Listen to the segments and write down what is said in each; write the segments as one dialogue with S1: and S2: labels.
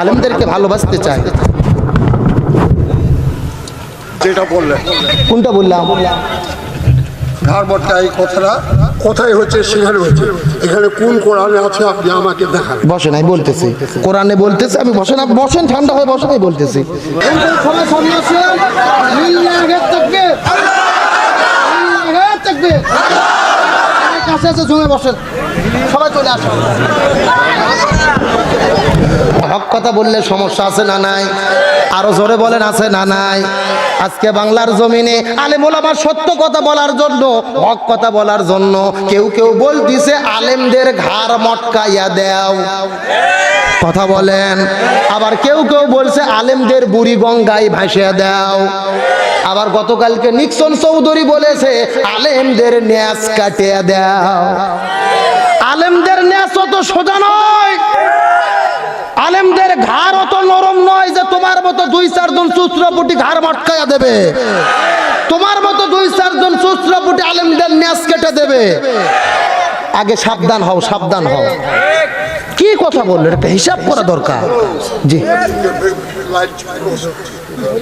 S1: আলেমদেরকে ভালোবাসতে চাই।
S2: যেটা বললেন
S1: কোনটা বললাম?
S2: ধারবট্টা এই কথাটা কোথায় হচ্ছে সেখানে হচ্ছে, এখানে কোন কোরআনে আছে আপনি আমাকে দেখান।
S1: বসেন, আমি বলতেছি, কোরআনে বলতেছে, আমি বসেন, আপনি বসেন, ঠান্ডা হয়ে বসেন, আমি বলতেছি। সবাই চলে আসুন। হক কথা বললে সমস্যা আছে না নাই? আরো জোরে বলেন, আছে না নাই? আজকে বাংলার জমিনে আলেম ওলামা সত্য কথা বলার জন্য, হক কথা বলার জন্য কেউ কেউ বলতিছে আলেমদের ঘাড় মটকাইয়া দাও, কথা বলেন। আবার কেউ কেউ বলছে আলেমদের বুড়ি গঙ্গায় ভাসিয়ে দাও। আবার গতকালকে নিক্সন চৌধুরী বলেছে আলেমদের ন্যাস কাটিয়ে দাও। আলেমদের ন্যাস অত সোজা নয়, আলেমদের ঘাড় অত নরম নয় যে তোমার মতো দুই চারজন চুচরাপুটি ঘাড় মটকাইয়া দেবে, তোমার মতো দুই চারজন চুচরাপুটি আলেমদের ন্যাস কেটে দেবে। আগে সাবধান হও, সাবধান হও। কি কথা বললো, একটা হিসাব করা দরকার। জি,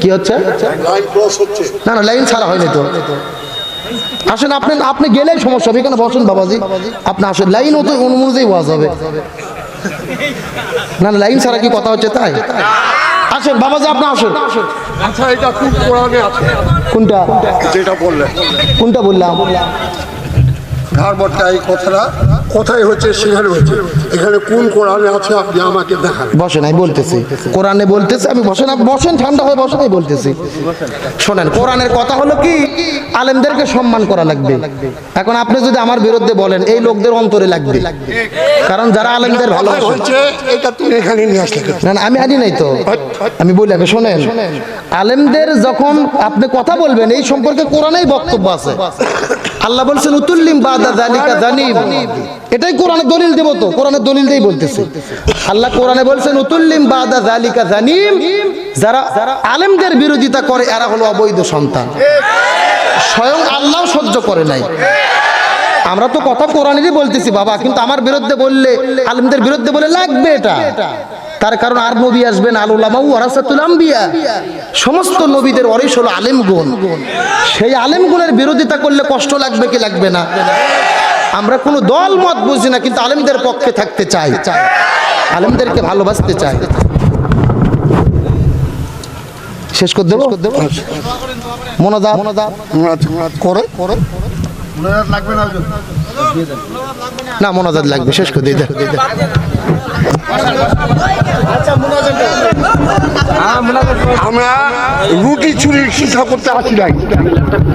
S1: কি হচ্ছে? না না, লাইন ছাড়া হয়নি তো। আসেন, আপনি গেলেই সমস্যা হবে, এখানে বসেন বাবাজি, আপনি আসেন, লাইন তো অনুযায়ী ওয়াজ হবে। না না, লাইন ছাড়া কি কথা হচ্ছে তাই? আসেন বাবাজি, আপনি আসেন।
S2: আচ্ছা, এটা কোন কোরআনে আছে?
S1: কোনটা?
S2: যেটা বললেন।
S1: কোনটা বললাম?
S2: ধারবট্টা এই কথাটা কোথায় হচ্ছে সেখানে হচ্ছে, এখানে কোন কোরআনে আছে আপনি আমাকে দেখান।
S1: বসেন, আমি বলতেছি, কোরআনে বলতেছে, আমি বসেন, আপনি বসেন, ঠান্ডা হয়ে বসেন, আমি বলতেছি। শোনেন, কোরআনের কথা হলো কি, আলেমদেরকে সম্মান করা লাগবে। এখন আপনি যদি আমার বিরুদ্ধে বলেন, এই লোকদের অন্তরে লাগবে, কারণ যারা আলেমদের ভালোবাসে।
S2: এটা তুমি এখানে নিয়ে আসলে।
S1: না না, আমি আনি নাই তো, আমি বলি আগে শোনেন। আলেমদের যখন আপনি কথা বলবেন, এই সম্পর্কে কোরআনেই বক্তব্য আছে। আল্লাহ বলছেন উতুল্লিম বাদা যালিকা জানিম, এটাই কোরআনের দলিল দেব তো, কোরআনের দলিল দিয়েই বলতেছি। আল্লাহ কোরআনে বলছেন উতুল্লিম বাদা যালিকা জানিম, যারা আলেমদের বিরোধিতা করে এরা হলো অবৈধ সন্তান। স্বয়ং আল্লাহ সহ্য করে নাই। আমরা তো কথা কোরআনেরই বলতেছি বাবা, কিন্তু আমার বিরুদ্ধে বললে, আলেমদের বিরুদ্ধে বলে লাগবে এটা। তার কারণ আর নবী আসবেন, আল উলামা ওয়ারাসাতুল আম্বিয়া, সমস্ত নবীদের ওয়ারিস হলো আলেমগণ। সেই আলেমগণের বিরোধিতা করলে কষ্ট লাগবে কি লাগবে না? আমরা কোনো দল মত বুঝি না, কিন্তু আলেমদের পক্ষে থাকতে চাই, আলেমদেরকে ভালোবাসতে চাই। শেষ করে দেবো? মোনাজাত করে না, মোনাজাত লাগবে, শেষ করে দিই।
S2: আমরা রুটি চুরির শিক্ষা করতে আসি নাই,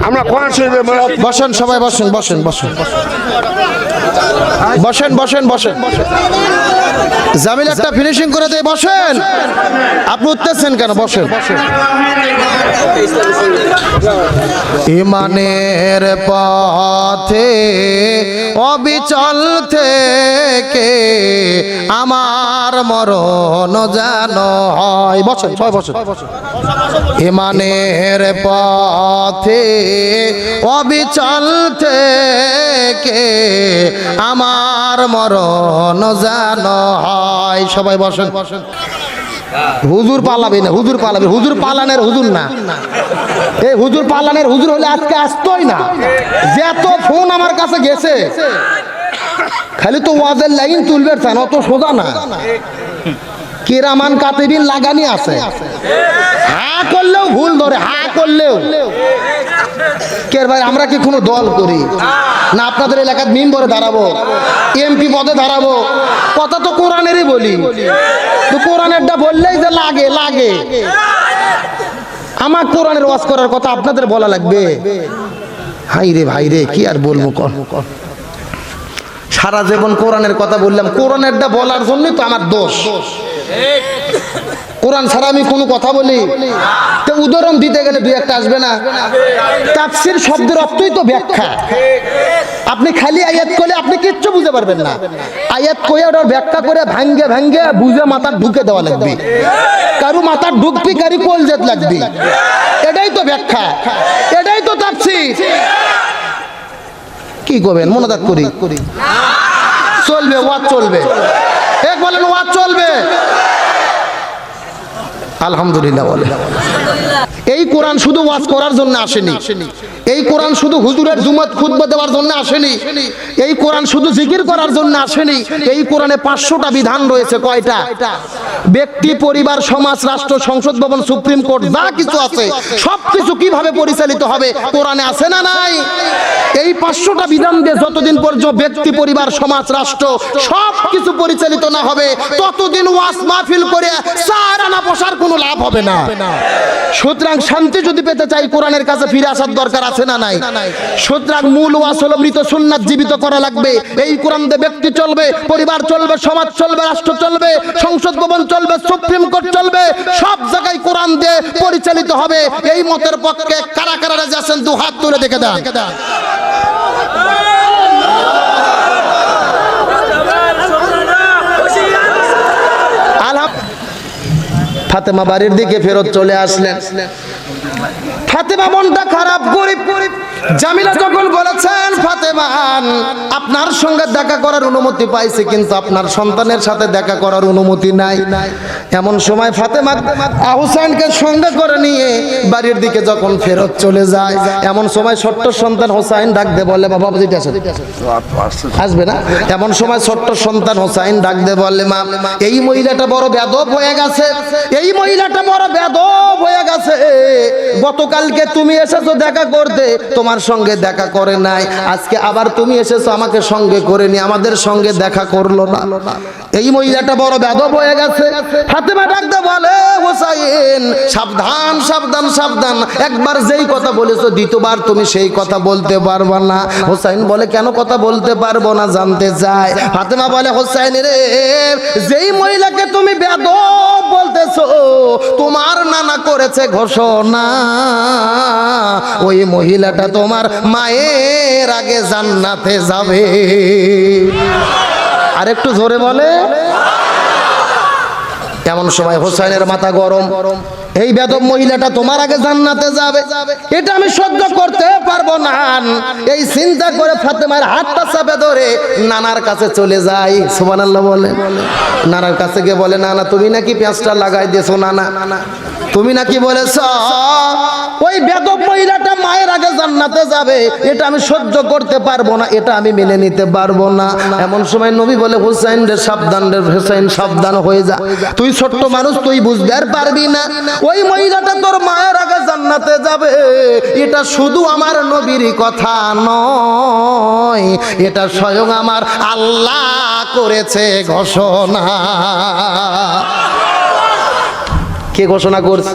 S2: আমরা কোরআন শরীফে।
S1: বসেন সবাই, বসেন বসেন বসেন বসেন বসেন বসেন। জামিল একটা ফিনিশিং করে দেয়, বসেন। আপনি উঠতেছেন কেন? বসেন। ইমানের পথে অবিচল থেকে আমার মরণ যেন হয়। বসেন সবাই, বসেন। ইমানের পথে অবিচল থেকে আমার মরণ যেন হয়। সবাই বসেন। হুজুর পালাবে না, হুজুর পালাবে, হুজুর পালানের হুজুর না। এই হুজুর পালানের হুজুর হলে আজকে আসতোই না। যত ফোন আমার কাছে গেছে, খালি তো ওয়াজের লাইন তুলবে, অত সোজা না। কিরামান কাতিবিন লাগানি আছে, হা করলেও ভুল ধরে, হা করলেও। কে ভাই, আমরা কি কোনো দল করি না? আপনাদের এলাকার মেম্বারে দাঁড়াবো, এমপি পদে দাঁড়াবো, কথা তো কোরআনেরই বলি। তো কোরআনেরটা বললেই যে লাগে লাগে, আমার কোরআনের ওয়াজ করার কথা আপনাদের বলা লাগবে? হাই রে ভাই রে, কি আর বলবো। সারা জীবন কোরআনের কথা বললাম, কোরআনেরটা বলার জন্যই তো আমার দোষ। কোরআন ছাড়া আমি কোনো কথা বলি তো উদাহরণ দিতে গেলে দুই একটা আসবে না? তাফসীর শব্দের অর্থই তো ব্যাখ্যা। আপনি খালি আয়াত করলে আপনি কিচ্ছু বুঝতে পারবেন না। আয়াত কয়ে ওটার ব্যাখ্যা করে ভাঙ্গে ভাঙ্গে বুঝে মাথার ঢুকে দেওয়া লাগবে। কারু মাথার ঢুকবি, কারি কলজেত লাগবে। এটাই তো ব্যাখ্যা, এটাই তো তাফসীর। কি করবেন? মোনাজাত করি, চলবে ওয়াজ চলবে। এক বলেন ওয়াজ চলবে। আলহামদুলিল্লাহ বলে। এই কোরআন শুধু ওয়াজ করার জন্য আসেনি, এই কোরআন শুধু হুজুরের জুমাত খুতবা দেওয়ার জন্য আসেনি, এই কোরআন শুধু জিকির করার জন্য আসেনি। এই কোরআনে 500টা বিধান রয়েছে। কয়টা? ব্যক্তি, পরিবার, সমাজ, রাষ্ট্র, সংসদ ভবন, সুপ্রিম কোর্ট, যা কিছু আছে সবকিছু কিভাবে পরিচালিত হবে কোরআনে আছে না নাই? এই 500টা বিধান দিয়ে যতদিন পর্যন্ত ব্যক্তি, পরিবার, সমাজ, রাষ্ট্র সবকিছু পরিচালিত না হবে ততদিন ওয়াজ মাহফিল করে সারানা বসার কোনো লাভ হবে না। সুতরাং শান্তি যদি পেতে চাই কোরআনের কাছে ফিরে আসার দরকার আছে না নাই? সুতরাং মূল ওয়াজ হলো মৃত সুন্নাত জীবিত করা লাগবে। এই কোরআন দিয়ে ব্যক্তি চলবে, পরিবার চলবে, সমাজ চলবে, রাষ্ট্র চলবে, সংসদ ভবন চলবে, সুপ্রিম কোর্ট চলবে, সব জায়গায় কোরআন দিয়ে পরিচালিত হবে। এই মতের পক্ষে কারা কারা রাজি আছেন দু হাত তুলে দেখে দেন। ফাতেমা বাড়ির দিকে ফেরত চলে আসলেন। ফাতেমা মনটা খারাপ, গরিব। জামিলা যখন বলেছেন ফাতেমা আপনার সঙ্গে দেখা করার অনুমতি পাইছে কিন্তু আপনার সন্তানের সাথে দেখা করার অনুমতি নাই, এমন সময় ফাতেমা হুসাইনকে সঙ্গে করে নিয়ে বাড়ির দিকে যখন ফেরত চলে যায়, এমন সময় ছোট্ট সন্তান হুসাইন ডাক দে বলে বাবা যেটা আসবে না। এমন সময় ছোট্ট সন্তান হুসাইন ডাক দে বলে মা এই মহিলাটা বড় বেদব হয়ে গেছে, এই মহিলাটা বড় বেদব হয়ে গেছে। গতকালকে তুমি এসেছো দেখা করতে, তোমার সঙ্গে দেখা করে নাই, আজকে আবার তুমি এসেছো আমাকে সঙ্গে করে নি, আমাদের সঙ্গে দেখা করলো না। এই মহিলাটা বড় বেদব হয়ে গেছে। ফাতেমা ডাকতে বলে হোসাইন সাবধান সাবধান সাবধান, একবার যেই কথা বলেছো দ্বিতীয়বার তুমি সেই কথা বলতে পারবা না। হোসাইন বলে কেন কথা বলতে পারবো না জানতে চায়। ফাতেমা বলে হোসাইন রে, যেই মহিলাকে তুমি বেদব বলতেছো তোমার নানা করেছে ঘোষণা, ওই মহিলাটা তোমার মায়ের আগে জান্নাতে যাবে। আর একটু জোরে বলে। এমন সময় হোসাইনের মাথা গরম, এই বেদব মহিলাটা তোমার আগে জান্নাতে যাবে, এটা আমি সহ্য করতে পারবো না। এই চিন্তা করে ফাতেমার হাতটা চাপে ধরে নানার কাছে চলে যায়। সুবহানাল্লাহ বলে। নানার কাছে গিয়ে বলে নানা তুমি নাকি পেঁয়াজটা লাগাই দিয়েছো, নানা তুমি নাকি বলেছ ওই বেদব মহিলাটা মায়ের আগে জান্নাতে যাবে, এটা আমি সহ্য করতে পারবো না, এটা আমি মেনে নিতে পারবো না। এমন সময় নবী বলে হুসাইন রে সাবধান রে, হুসাইন সাবধান হয়ে যা, তুই ছোট্ট মানুষ, তুই বুঝতে আর পারবি না। ওই মহিলাটা তোর মায়ের আগে জান্নাতে যাবে, এটা শুধু আমার নবীর কথা নয়, এটা স্বয়ং আমার আল্লাহ করেছে ঘোষণা। কে ঘোষণা করছে?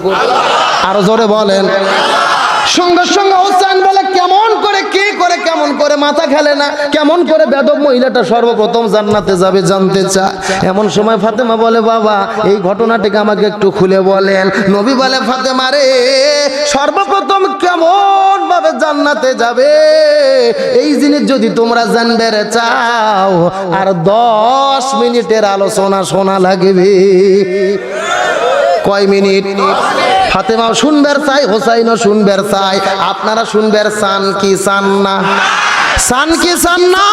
S1: আরো জোরে বলেন। সঙ্গে সঙ্গে হোসেন বলে কেমন করে, কে করে, কেমন করে, মাথা খেলে না, কেমন করে বেদব মহিলাটা সর্বপ্রথম জান্নাতে যাবে জানতে চায়। এমন সময় ফাতেমা বলে বাবা এই ঘটনাটিকে আমাকে একটু খুলে বলেন। নবী বলে ফাতেমা রে, সর্বপ্রথম কেমন ভাবে জান্নাতে যাবে এই জিনিস যদি তোমরা জানতে চাও আর 10 মিনিটের আলোচনা শোনা লাগবে। কয় মিনিট? ফাতেমাও শুনবার চাই, হোসাইনও শুনবার চাই। আপনারা শুনবার চান কি চান না? চান কি চান না?